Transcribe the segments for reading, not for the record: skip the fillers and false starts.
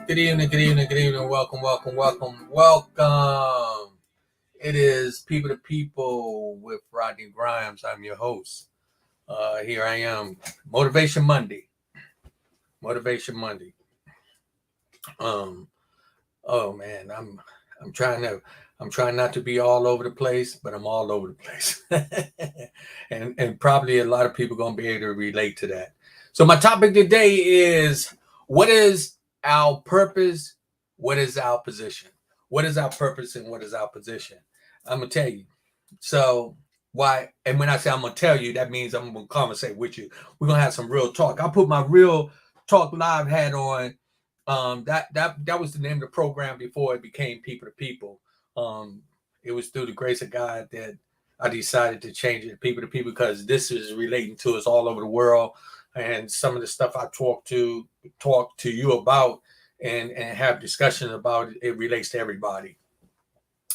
Good evening, good evening, good evening. Welcome, welcome, welcome, welcome. It is People to People with Rodney Grimes. I'm your host. Here I am. Motivation Monday. Motivation Monday. Oh man, I'm trying not to be all over the place, but I'm all over the place. and probably a lot of people gonna be able to relate to that. So my topic today is, what is our purpose? What is our position? What is our purpose and what is our position? I'm gonna tell you. So why? And when I say I'm gonna tell you, that means I'm gonna conversate with you. We're gonna have some real talk. I'll put my real talk live hat on. That was the name of the program before it became People to People. It was through the grace of God that I decided to change it to People because this is relating to us all over the world, and some of the stuff I talk to you about and have discussions about it relates to everybody.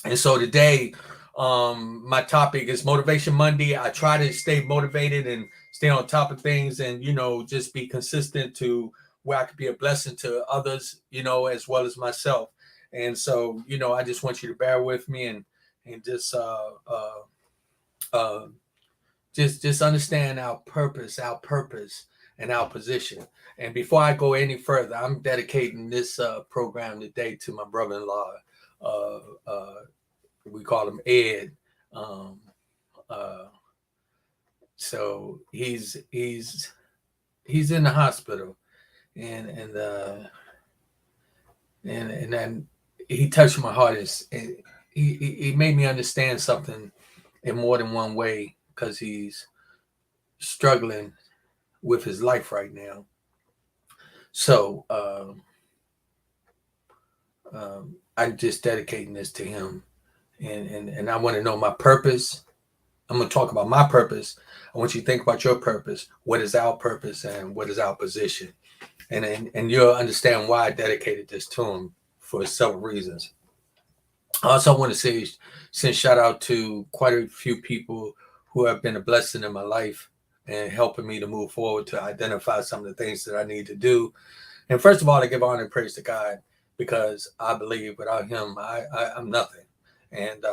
And so today, my topic is Motivation Monday. I try to stay motivated and stay on top of things, and just be consistent to where I could be a blessing to others, as well as myself. And so, I just want you to bear with me and just just understand our purpose, and our position. And before I go any further, I'm dedicating this program today to my brother-in-law. We call him Ed. So he's in the hospital, and then he touched my heart. He made me understand something in more than one way, because he's struggling with his life right now. So I'm just dedicating this to him, and I want to know my purpose. I'm going to talk about my purpose. I want you to think about your purpose. What is our purpose and what is our position? And you'll understand why I dedicated this to him, for several reasons. I also want to send shout out to quite a few people who have been a blessing in my life and helping me to move forward, to identify some of the things that I need to do. And first of all, I give honor and praise to God, because I believe without him, I'm nothing. And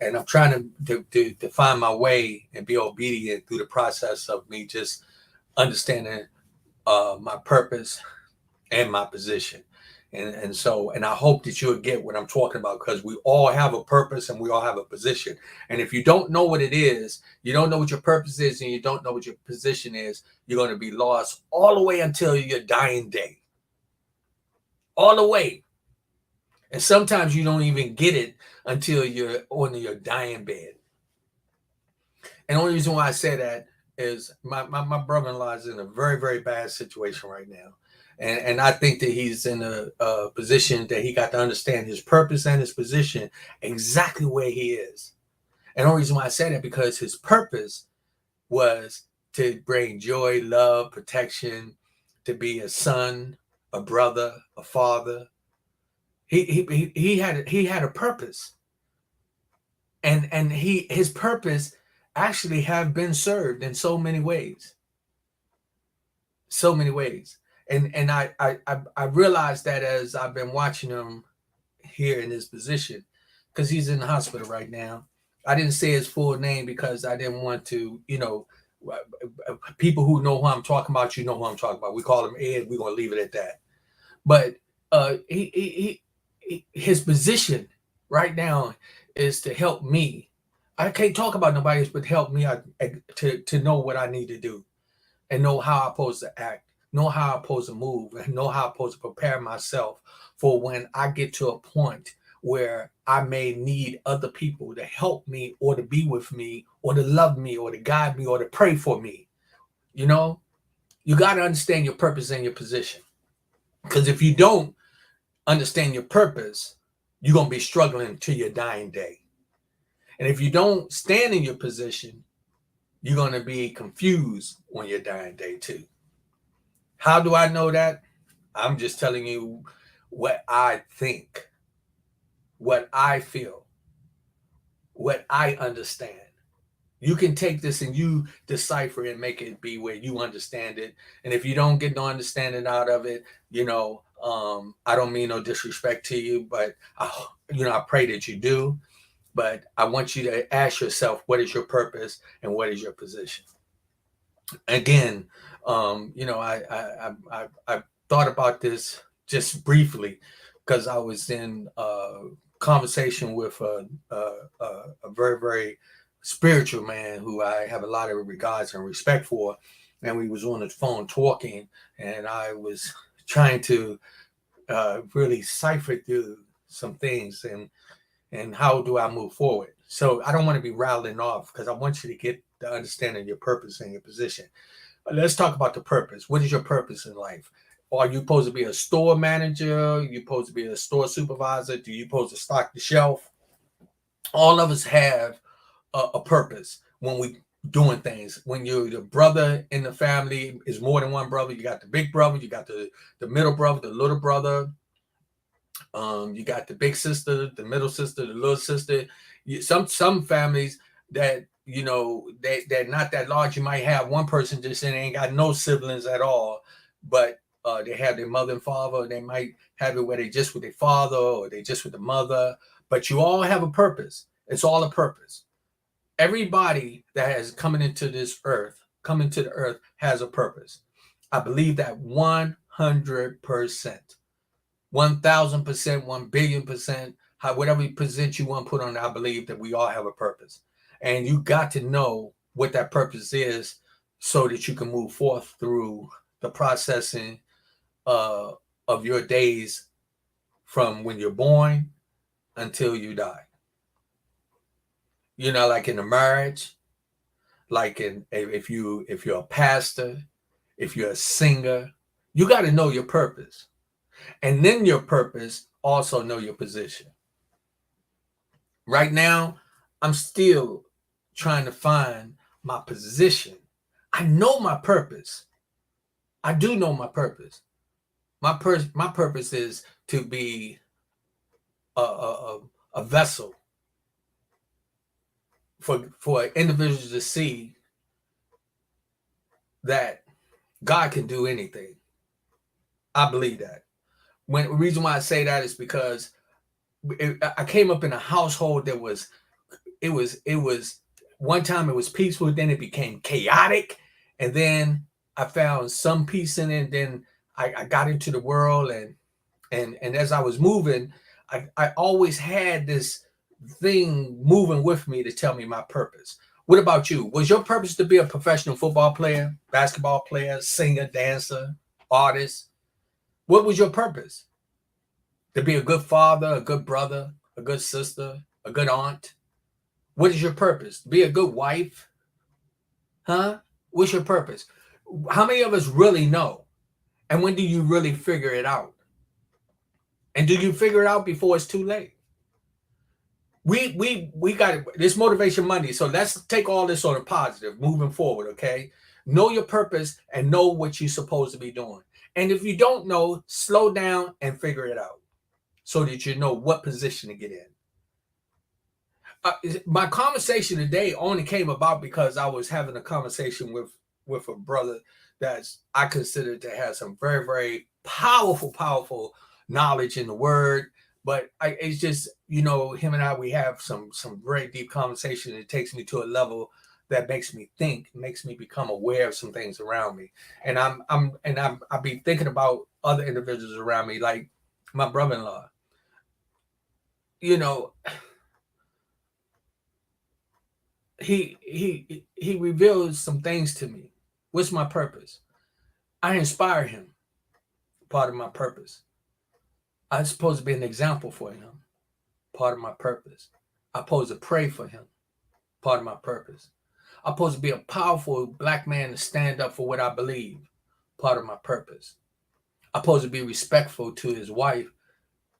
I'm trying to find my way and be obedient through the process of me just understanding my purpose and my position. And so I hope that you'll get what I'm talking about, because we all have a purpose and we all have a position. And if you don't know what it is, you don't know what your purpose is, and you don't know what your position is, you're going to be lost all the way until your dying day. All the way. And sometimes you don't even get it until you're on your dying bed. And the only reason why I say that is my brother-in-law is in a very, very bad situation right now. And I think that he's in a position that he got to understand his purpose and his position exactly where he is. And the only reason why I say that, because his purpose was to bring joy, love, protection, to be a son, a brother, a father. He had a purpose, and his purpose actually have been served in so many ways. And I realized that as I've been watching him here in his position, because he's in the hospital right now. I didn't say his full name because I didn't want to, people who know who I'm talking about, who I'm talking about. We call him Ed. We're gonna leave it at that. But his position right now is to help me I can't talk about nobody else, but help me out to know what I need to do and know how I'm supposed to act, know how I'm supposed to move, and know how I'm supposed to prepare myself for when I get to a point where I may need other people to help me or to be with me or to love me or to guide me or to pray for me. You know, you got to understand your purpose and your position. Because if you don't understand your purpose, you're going to be struggling to your dying day. And if you don't stand in your position, you're going to be confused on your dying day too. How do I know that? I'm just telling you what I think, what I feel, what I understand. You can take this and you decipher and make it be where you understand it. And if you don't get no understanding out of it, I don't mean no disrespect to you, but I pray that you do. But I want you to ask yourself, what is your purpose and what is your position? Again, I thought about this just briefly because I was in conversation with a very, very spiritual man who I have a lot of regards and respect for, and we was on the phone talking, and I was trying to really cipher through some things and how do I move forward. So I don't want to be rattling off because I want you to get the understanding of your purpose and your position. Let's talk about the purpose. What is your purpose in life? Are you supposed to be a store manager? Are you supposed to be a store supervisor? Do you supposed to stock the shelf? All of us have a purpose when we doing things. When you're the brother in the family, is more than one brother. You got the big brother, you got the middle brother, the little brother. You got the big sister, the middle sister, the little sister. Some families that they're not that large. You might have one person just and ain't got no siblings at all, but they have their mother and father. They might have it where they just with their father or they just with the mother. But you all have a purpose. It's all a purpose. Everybody that has coming into this earth, coming to the earth, has a purpose. I believe that 100%. 1,000%, 1,000,000,000%, whatever percent you want to put on it, I believe that we all have a purpose. And you got to know what that purpose is so that you can move forth through the processing of your days from when you're born until you die. Like in a marriage, like if you're a pastor, if you're a singer, you got to know your purpose. And then your purpose, also know your position. Right now, I'm still trying to find my position. I know my purpose. I do know my purpose. My purpose is to be a vessel for individuals to see that God can do anything. I believe that. The reason why I say that is because I came up in a household that was one time it was peaceful, then it became chaotic, and then I found some peace in it. And then I got into the world, and as I was moving, I always had this thing moving with me to tell me my purpose. What about you? Was your purpose to be a professional football player, basketball player, singer, dancer, artist? What was your purpose? To be a good father, a good brother, a good sister, a good aunt? What is your purpose? Be a good wife? Huh? What's your purpose? How many of us really know? And when do you really figure it out? And do you figure it out before it's too late? We got this Motivation Monday. So let's take all this on a positive moving forward, okay? Know your purpose and know what you're supposed to be doing. And if you don't know, slow down and figure it out so that you know what position to get in. My conversation today only came about because I was having a conversation with a brother that I consider to have some very, very powerful knowledge in the word. But it's just, him and I, we have some very deep conversation. It takes me to a level that makes me think, makes me become aware of some things around me. And I'll be thinking about other individuals around me, like my brother-in-law. he reveals some things to me. What's my purpose? I inspire him. Part of my purpose. I'm supposed to be an example for him. Part of my purpose. I'm supposed to pray for him. Part of my purpose. I'm supposed to be a powerful black man to stand up for what I believe. Part of my purpose. I'm supposed to be respectful to his wife.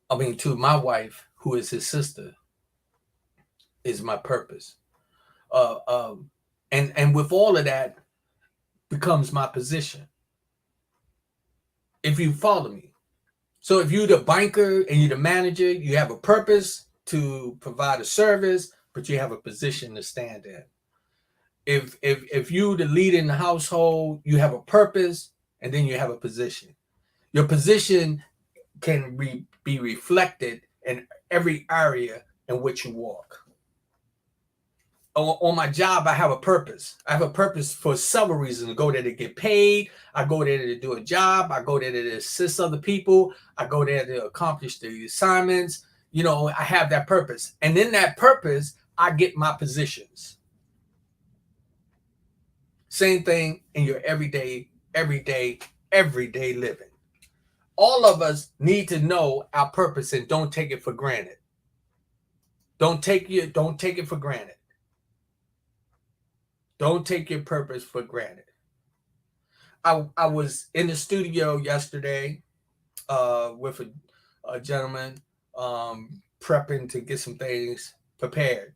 To my wife, who is his sister, is my purpose. Uh, um, and with all of that becomes my position. If you follow me. So if you're the banker and you're the manager, you have a purpose to provide a service, but you have a position to stand in. If you the leader in the household, you have a purpose and then you have a position. Your position can be reflected in every area in which you walk. On my job, I have a purpose. I have a purpose for several reasons. I go there to get paid. I go there to do a job. I go there to assist other people. I go there to accomplish the assignments. I have that purpose. And in that purpose, I get my positions. Same thing in your everyday living. All of us need to know our purpose and don't take it for granted. Don't take it for granted. Don't take your purpose for granted. I was in the studio yesterday with a gentleman prepping to get some things prepared.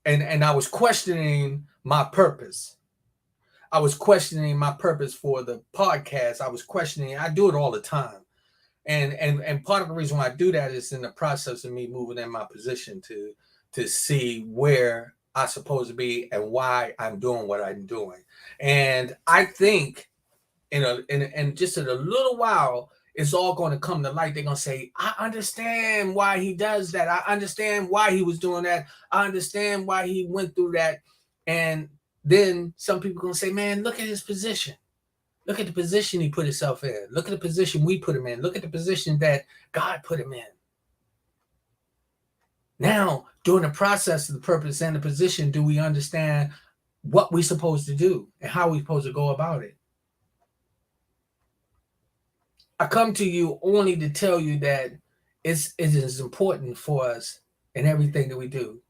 And I was questioning my purpose. I was questioning my purpose for the podcast. I do it all the time. And part of the reason why I do that is in the process of me moving in my position to see where I'm supposed to be and why I'm doing what I'm doing. And I think in just in a little while, it's all going to come to light. They're going to say, I understand why he does that. I understand why he was doing that. I understand why he went through that. And then some people are going to say, man, look at his position. Look at the position he put himself in. Look at the position we put him in. Look at the position that God put him in. Now, during the process of the purpose and the position, do we understand what we're supposed to do and how we're supposed to go about it? I come to you only to tell you that it is important for us in everything that we do.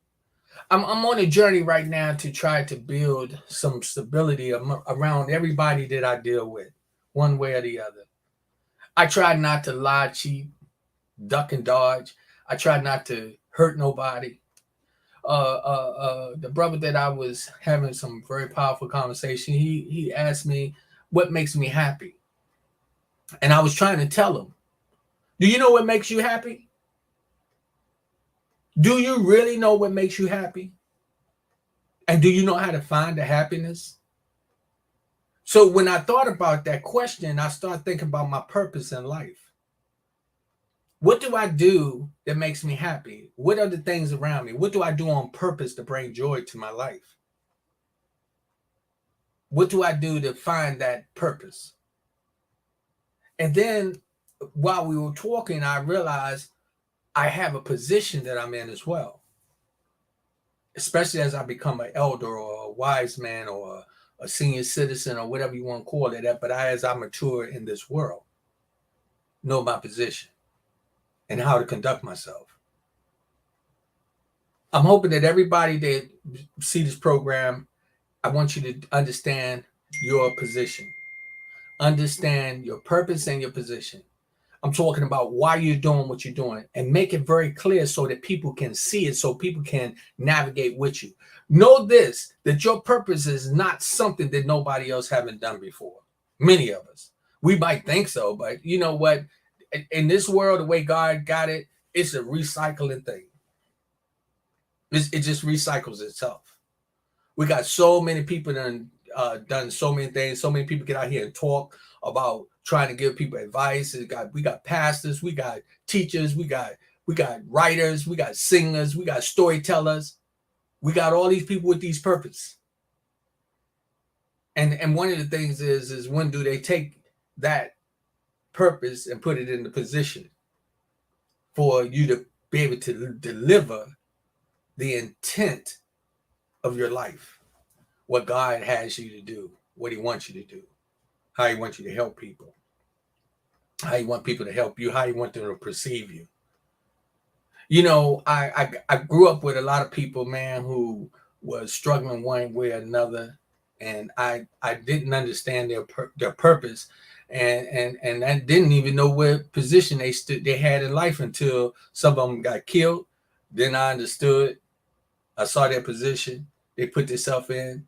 I'm on a journey right now to try to build some stability around everybody that I deal with, one way or the other. I try not to lie, cheat, duck and dodge. I try not to hurt nobody. The brother that I was having some very powerful conversation, he asked me what makes me happy. And I was trying to tell him, do you know what makes you happy? Do you really know what makes you happy? And do you know how to find the happiness? So when I thought about that question, I started thinking about my purpose in life. What do I do that makes me happy? What are the things around me? What do I do on purpose to bring joy to my life? What do I do to find that purpose? And then while we were talking, I realized I have a position that I'm in as well. Especially as I become an elder or a wise man or a senior citizen or whatever you want to call it. But as I mature in this world, know my position and how to conduct myself. I'm hoping that everybody that see this program, I want you to understand your position. Understand your purpose and your position. I'm talking about why you're doing what you're doing and make it very clear so that people can see it, so people can navigate with you. Know this, that your purpose is not something that nobody else haven't done before. Many of us. We might think so, but you know what? In this world, the way God got it, it's a recycling thing. It just recycles itself. We got so many people done so many things. So many people get out here and talk about trying to give people advice. We got pastors, we got teachers, we got writers, we got singers, we got storytellers. We got all these people with these purpose. And one of the things is when do they take that purpose and put it in the position for you to be able to deliver the intent of your life, what God has you to do, what he wants you to do, how he wants you to help people, how you want people to help you, how you want them to perceive you. You know, I grew up with a lot of people, man, who was struggling one way or another, and I didn't understand their purpose, and I didn't even know what position they had in life until some of them got killed. Then I understood. I saw their position they put themselves in,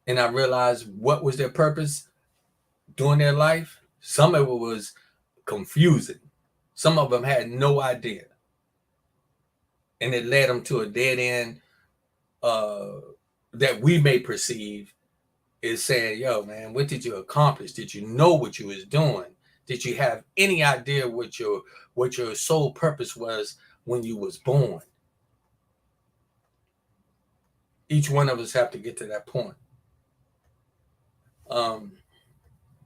and I realized what was their purpose during their life. Some of it was confusing. Some of them had no idea, and it led them to a dead end uh, that we may perceive is saying, "Yo, man, what did you accomplish? Did you know what you was doing? Did you have any idea what your sole purpose was when you was born?" Each one of us have to get to that point. Um,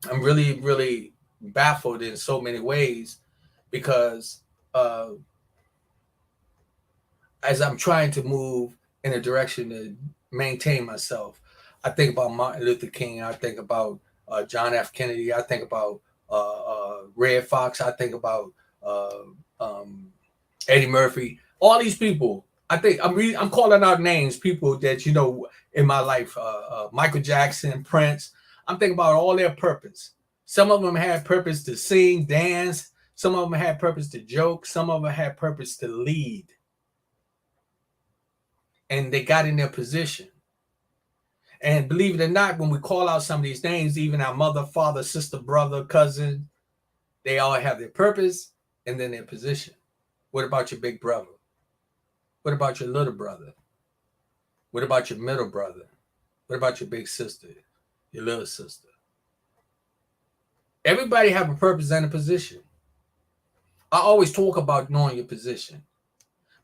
I'm really, really baffled in so many ways because uh, as I'm trying to move in a direction to maintain myself, I think about Martin Luther King. I think about John F. Kennedy. I think about Red Fox. I think about uh, um, Eddie Murphy. All these people. I think I'm calling out names, people that you know in my life. Michael Jackson, Prince. I'm thinking about all their purpose. Some of them had purpose to sing, dance. Some of them had purpose to joke. Some of them had purpose to lead, and they got in their position. And believe it or not, when we call out some of these names, even our mother, father, sister, brother, cousin, they all have their purpose and then their position. What about your big brother? What about your little brother? What about your middle brother? What about your big sister, your little sister? Everybody have a purpose and a position. I always talk about knowing your position,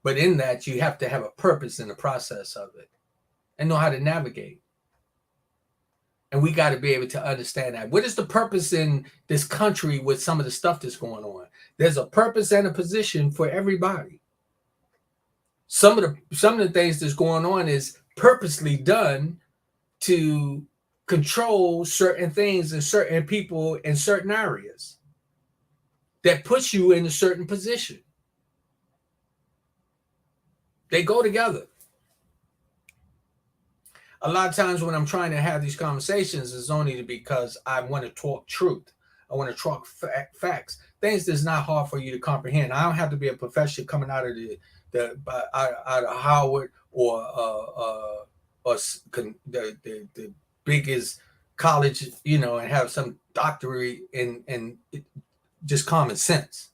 but in that you have to have a purpose in the process of it and know how to navigate. And we got to be able to understand that. What is the purpose in this country with some of the stuff that's going on? There's a purpose and a position for everybody. Some of the things that's going on is purposely done to control certain things and certain people in certain areas that puts you in a certain position. They go together. A lot of times when I'm trying to have these conversations, it's only because I want to talk truth. I want to talk facts, things that's not hard for you to comprehend. I don't have to be a professor coming out of out of Howard or the biggest college, you know, and have some doctorate in just common sense.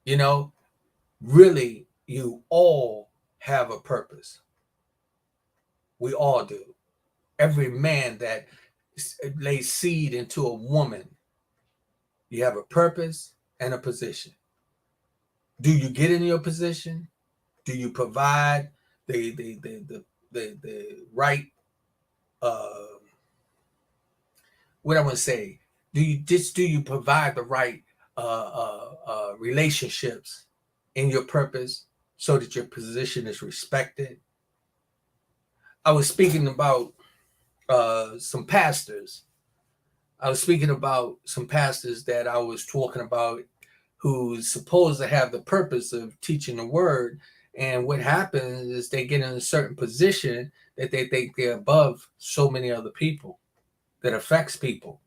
You know, really, you all have a purpose. We all do. Every man that lays seed into a woman, you have a purpose and a position. Do you get in your position? Do you provide the right what I want to say? Do you provide the right relationships in your purpose so that your position is respected? I was speaking about some pastors. I was speaking about some pastors that I was talking about who's supposed to have the purpose of teaching the word. And what happens is they get in a certain position that they think they're above so many other people that affects people.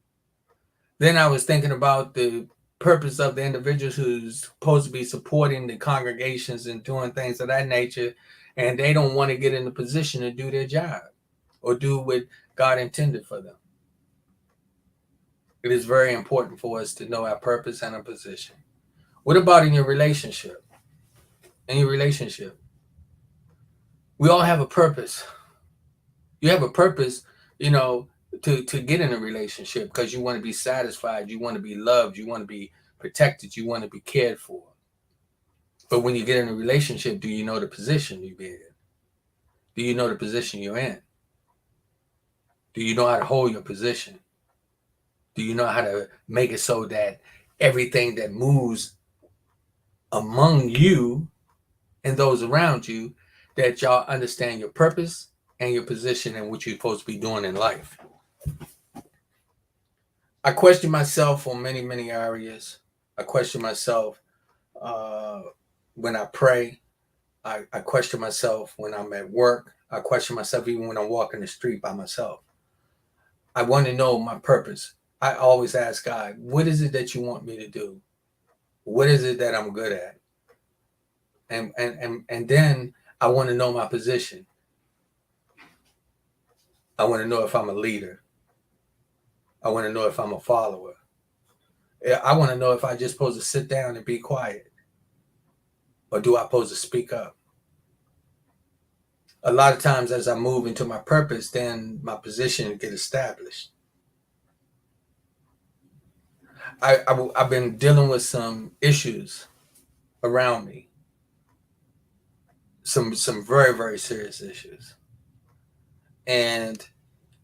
Then I was thinking about the purpose of the individuals who's supposed to be supporting the congregations and doing things of that nature, and they don't want to get in the position to do their job or do what God intended for them. It is very important for us to know our purpose and our position. What about in your relationship? In your relationship, we all have a purpose. You have a purpose, you know, to get in a relationship because you want to be satisfied, you want to be loved, you want to be protected, you want to be cared for. But when you get in a relationship, do you know the position you're in? Do you know the position you're in? Do you know how to hold your position? Do you know how to make it so that everything that moves among you and those around you that y'all understand your purpose and your position and what you're supposed to be doing in life. I question myself on many, many areas. I question myself uh, when I pray. I question myself when I'm at work. I question myself even when I'm walking the street by myself. I want to know my purpose. I always ask God, what is it that you want me to do? What is it that I'm good at? And then I want to know my position. I want to know if I'm a leader. I want to know if I'm a follower. I want to know if I just supposed to sit down and be quiet, or do I supposed to speak up? A lot of times as I move into my purpose, then my position get established. I've been dealing with some issues around me, some very, very serious issues. And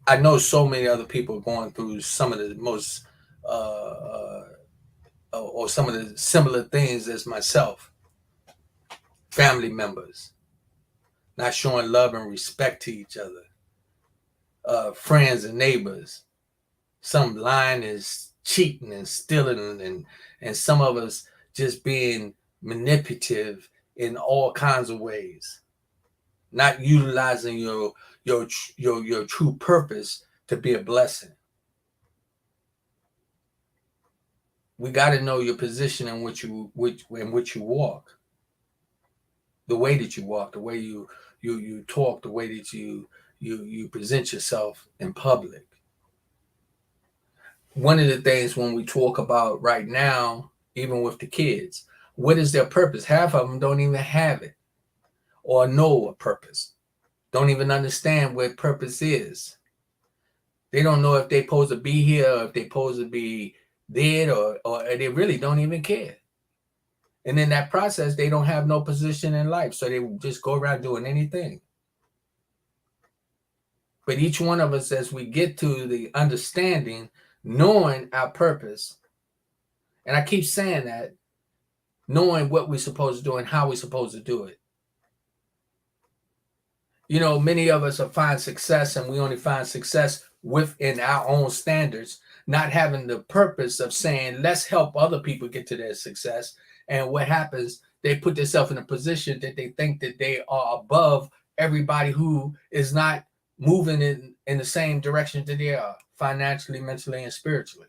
I know so many other people going through some of the most or some of the similar things as myself. Family members not showing love and respect to each other, friends and neighbors. Some lying is cheating and stealing, and some of us just being manipulative in all kinds of ways, not utilizing your true purpose to be a blessing. We got to know your position in which you walk, the way that you walk, the way you talk, the way that you present yourself in public. One of the things when we talk about right now, even with the kids, what is their purpose? Half of them don't even have it or know a purpose. Don't even understand what purpose is. They don't know if they're supposed to be here or if they're supposed to be dead, or they really don't even care. And in that process, they don't have no position in life. So they just go around doing anything. But each one of us, as we get to the understanding, knowing our purpose, and I keep saying that, knowing what we're supposed to do and how we're supposed to do it. You know, many of us find success, and we only find success within our own standards, not having the purpose of saying, let's help other people get to their success. And what happens, they put themselves in a position that they think that they are above everybody who is not moving in the same direction that they are, financially, mentally, and spiritually.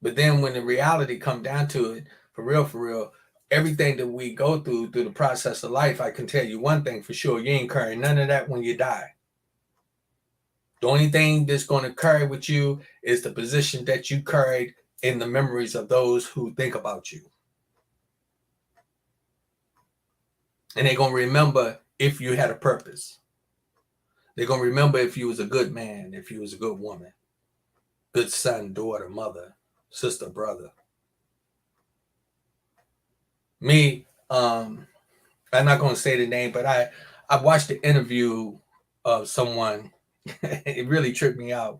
But then when the reality come down to it, for real, everything that we go through the process of life, I can tell you one thing for sure, you ain't carrying none of that when you die. The only thing that's going to carry with you is the position that you carried in the memories of those who think about you. And they're going to remember if you had a purpose. They're going to remember if you was a good man, if you was a good woman, good son, daughter, mother, sister, brother. Me, I'm not going to say the name, but I watched the interview of someone. It really tripped me out.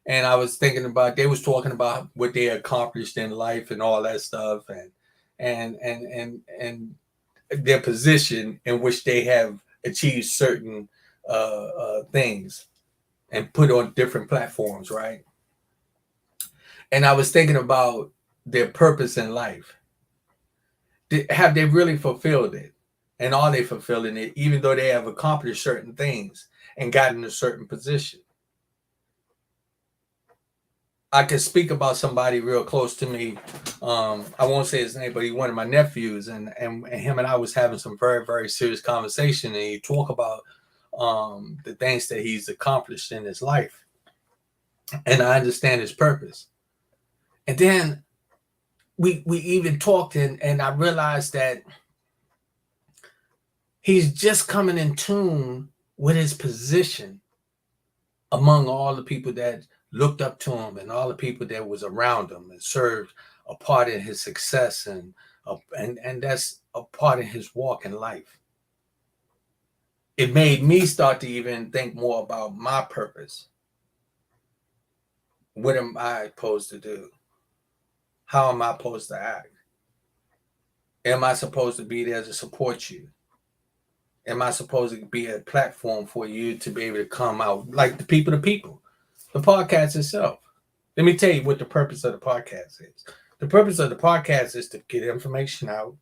And I was thinking about, they was talking about what they accomplished in life and all that stuff, and their position in which they have achieved certain things and put on different platforms, right? And I was thinking about their purpose in life. Have they really fulfilled it? And are they fulfilling it, even though they have accomplished certain things and gotten a certain position? I can speak about somebody real close to me. I won't say his name, but he's one of my nephews, and him and I was having some very, very serious conversation, and he talked about the things that he's accomplished in his life, and I understand his purpose. And then we even talked, and I realized that he's just coming in tune with his position among all the people that looked up to him and all the people that was around him and served a part in his success, and that's a part in his walk in life. It made me start to even think more about my purpose. What am I supposed to do? How am I supposed to act? Am I supposed to be there to support you? am I supposed to be a platform for you to be able to come out like the people to people? The podcast itself. Let me tell you what the purpose of the podcast is. The purpose of the podcast is to get information out,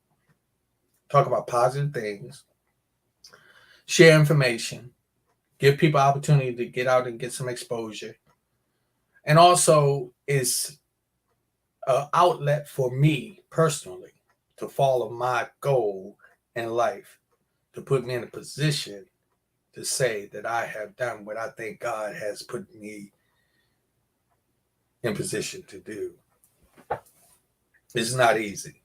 talk about positive things, share information, give people opportunity to get out and get some exposure. And also is an outlet for me personally to follow my goal in life, to put me in a position to say that I have done what I think God has put me in position to do. It's not easy.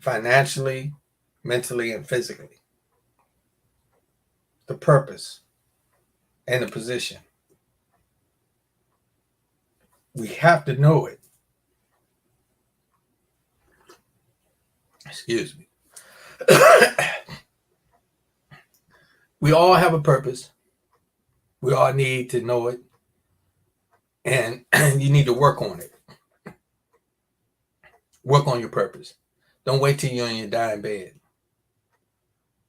Financially, mentally, and physically. The purpose and the position. We have to know it. Excuse me. We all have a purpose. We all need to know it. And you need to work on it. Work on your purpose. Don't wait till you're in your dying bed.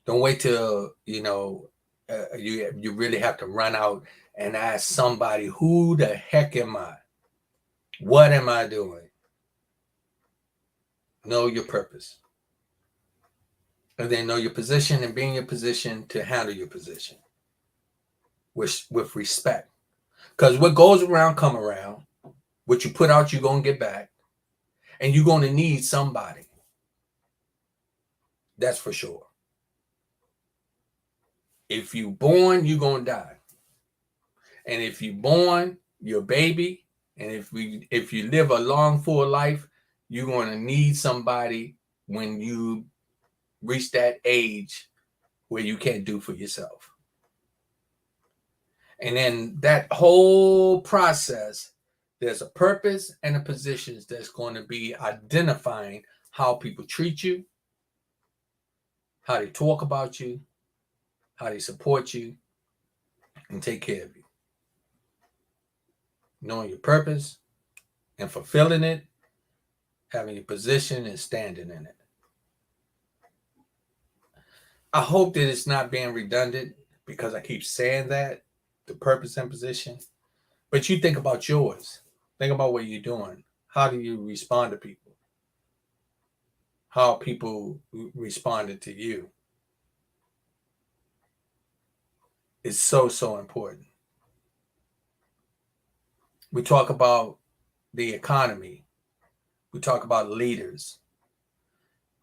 Don't wait till, you really have to run out and ask somebody, who the heck am I? What am I doing? Know your purpose. And then know your position and be in your position to handle your position with respect. Because what goes around come around. What you put out, you're going to get back. And you're going to need somebody. That's for sure. If you're born, you're going to die. And if you're born, you're a baby. And if you live a long, full life, you're going to need somebody when you reach that age where you can't do for yourself. And then that whole process, there's a purpose and a position that's going to be identifying how people treat you, how they talk about you, how they support you, and take care of you. Knowing your purpose and fulfilling it, having your position and standing in it. I hope that it's not being redundant because I keep saying that, the purpose and position. But you think about yours. Think about what you're doing. How do you respond to people? How people responded to you? It's so, so important. We talk about the economy. We talk about leaders.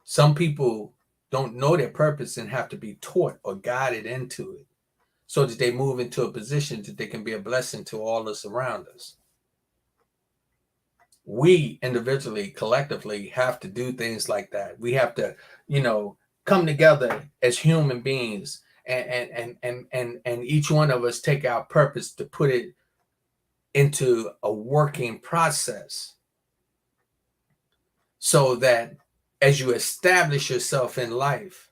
Some people don't know their purpose and have to be taught or guided into it so that they move into a position that they can be a blessing to all us around us. We individually, collectively have to do things like that. We have to, come together as human beings and each one of us take our purpose to put it into a working process so that as you establish yourself in life,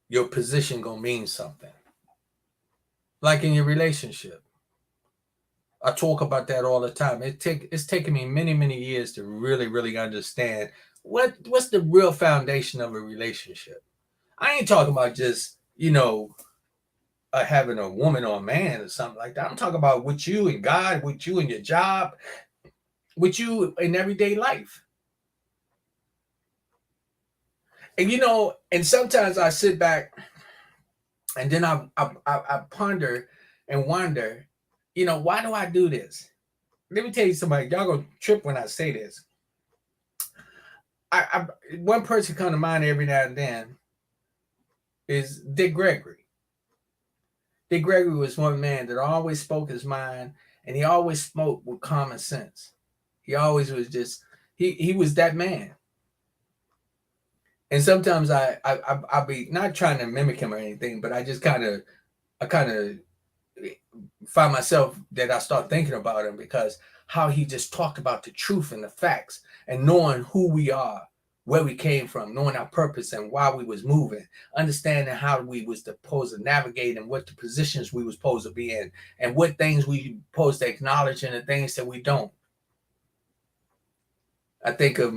your position gonna mean something. Like in your relationship. I talk about that all the time. It's taken me many, many years to really, really understand what's the real foundation of a relationship. I ain't talking about just, having a woman or a man or something like that. I'm talking about with you and God, with you and your job, with you in everyday life. And and sometimes I sit back and then I ponder and wonder, why do I do this? Let me tell you somebody, y'all gonna trip when I say this. I one person come to mind every now and then is Dick Gregory. Dick Gregory was one man that always spoke his mind, and he always spoke with common sense. He always was just he was that man. And sometimes I'll be not trying to mimic him or anything, but I kind of find myself that I start thinking about him because how he just talked about the truth and the facts and knowing who we are, where we came from, knowing our purpose and why we was moving, understanding how we was supposed to navigate and what the positions we was supposed to be in and what things we supposed to acknowledge and the things that we don't. I think of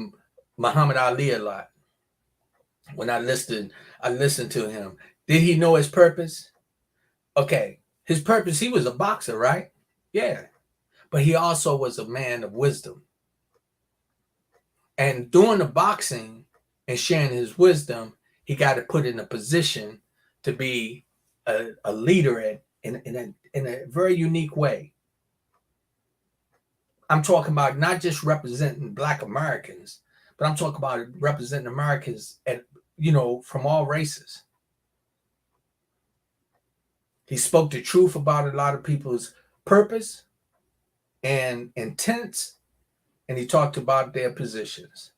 Muhammad Ali a lot. When I listened to him. Did he know his purpose? Okay, his purpose. He was a boxer, right? Yeah, but he also was a man of wisdom. And doing the boxing and sharing his wisdom, he got to put in a position to be a leader in a very unique way. I'm talking about not just representing Black Americans, but I'm talking about representing Americans at from all races. He spoke the truth about a lot of people's purpose and intents, and he talked about their positions.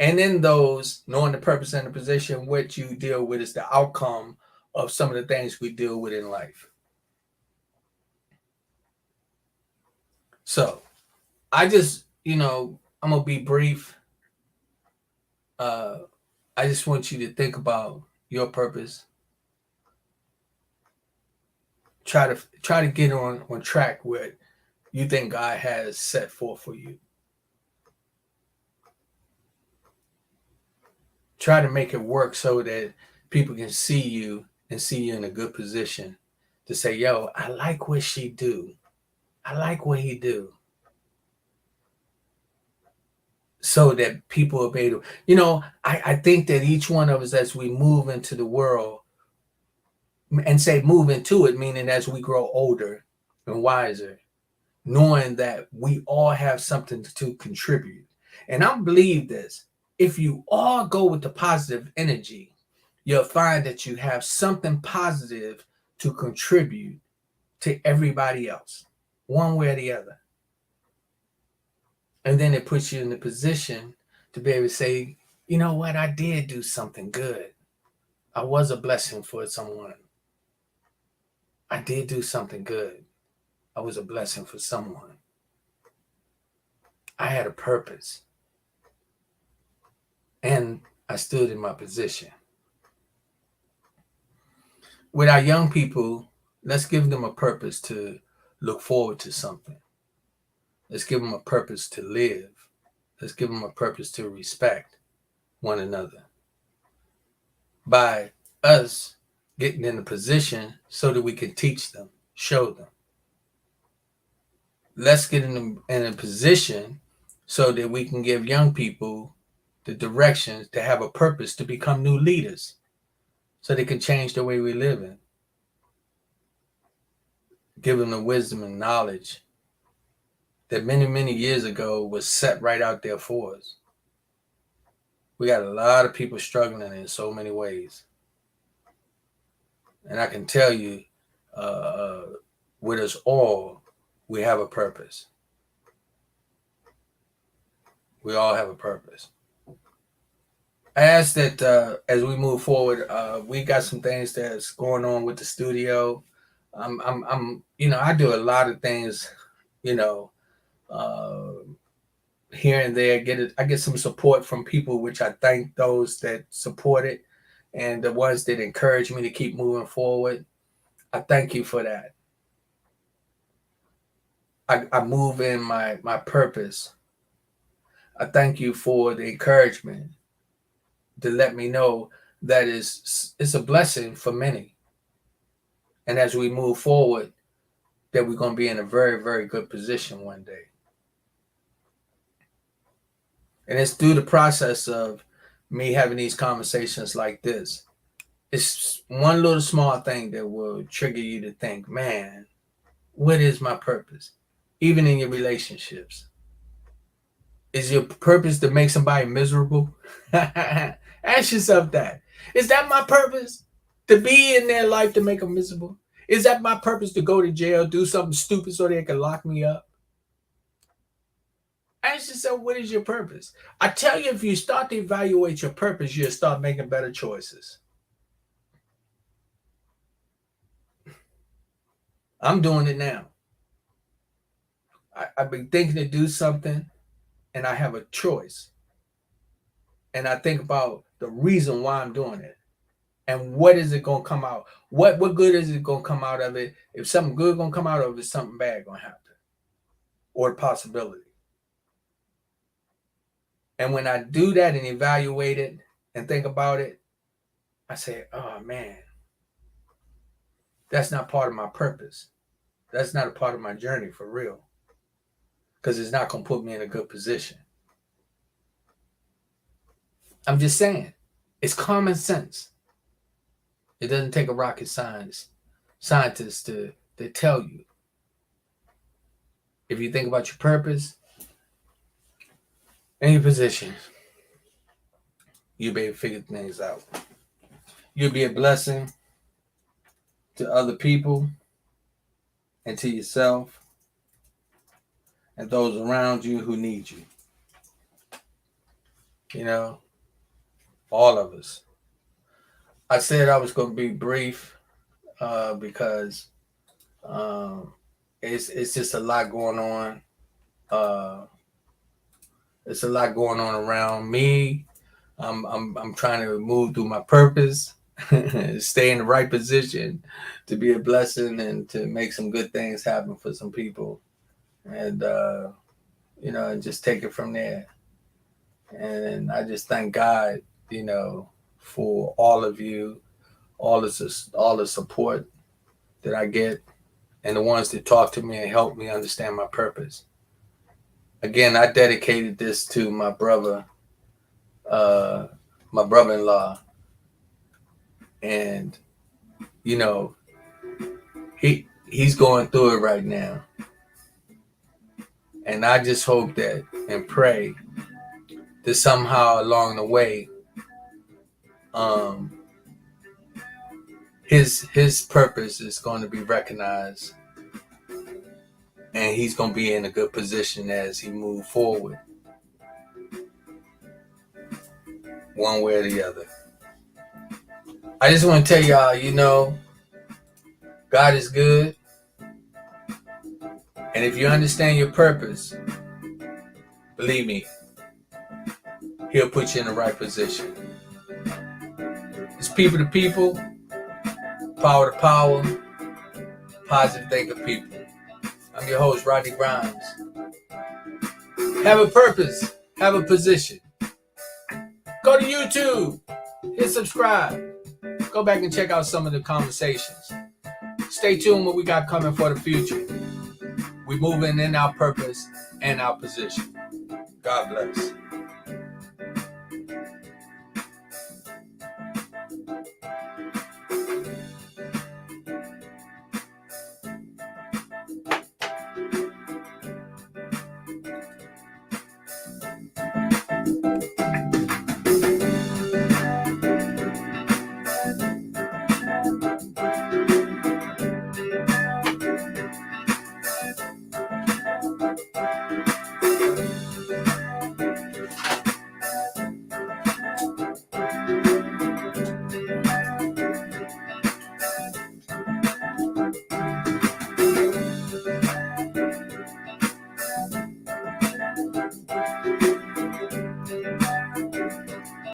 And in those, knowing the purpose and the position, what you deal with is the outcome of some of the things we deal with in life. So I just, I'm gonna be brief. Uh, I just want you to think about your purpose. Try to get on track with you think God has set forth for you. Try to make it work so that people can see you and see you in a good position to say, yo, I like what she do. I like what he do. So that people will be able, I think that each one of us, as we move into the world, and say move into it, meaning as we grow older and wiser, knowing that we all have something to contribute. And I believe this, if you all go with the positive energy, you'll find that you have something positive to contribute to everybody else, one way or the other. And then it puts you in the position to be able to say, you know what, I did do something good. I was a blessing for someone. I did do something good. I was a blessing for someone. I had a purpose. And I stood in my position. With our young people, let's give them a purpose to look forward to something. Let's give them a purpose to live. Let's give them a purpose to respect one another. By us getting in a position so that we can teach them, show them. Let's get in a position so that we can give young people the directions to have a purpose to become new leaders so they can change the way we live in. Give them the wisdom and knowledge that many, many years ago was set right out there for us. We got a lot of people struggling in so many ways. And I can tell you, with us all, we have a purpose. We all have a purpose. I ask that as we move forward, we got some things that's going on with the studio. I do a lot of things, uh, here and there. I get some support from people, which I thank those that support it, and the ones that encourage me to keep moving forward. I thank you for that. I move in my purpose. I thank you for the encouragement to let me know that it's a blessing for many. And as we move forward, that we're going to be in a very, very good position one day. And it's through the process of me having these conversations like this. It's one little small thing that will trigger you to think, man, what is my purpose? Even in your relationships. Is your purpose to make somebody miserable? Ask yourself that. Is that my purpose? To be in their life to make them miserable? Is that my purpose, to go to jail, do something stupid so they can lock me up? Ask yourself, what is your purpose? I tell you, if you start to evaluate your purpose, you'll start making better choices. I'm doing it now. I've been thinking to do something, and I have a choice. And I think about the reason why I'm doing it. And what is it going to come out? What good is it going to come out of it? If something good going to come out of it, something bad going to happen. Or a possibility. And when I do that and evaluate it and think about it, I say, oh man, that's not part of my purpose. That's not a part of my journey for real. Because it's not going to put me in a good position. I'm just saying, it's common sense. It doesn't take a rocket scientist to tell you. If you think about your purpose and your position, you'll be able to figure things out. You'll be a blessing to other people and to yourself and those around you who need you. You know, all of us. I said I was going to be brief because it's just a lot going on. It's a lot going on around me. I'm trying to move through my purpose, stay in the right position to be a blessing and to make some good things happen for some people, and and just take it from there. And I just thank God, for all of you, all the support that I get, and the ones that talk to me and help me understand my purpose. Again, I dedicated this to my brother-in-law, and he's going through it right now, and I just hope that and pray that somehow along the way, his purpose is going to be recognized, and he's going to be in a good position as he moves forward, one way or the other. I just want to tell y'all, God is good, and if you understand your purpose, believe me, He'll put you in the right position. It's people to people, power to power, positive thinking people. I'm your host, Rodney Grimes. Have a purpose, have a position. Go to YouTube, hit subscribe. Go back and check out some of the conversations. Stay tuned what we got coming for the future. We're moving in our purpose and our position. God bless.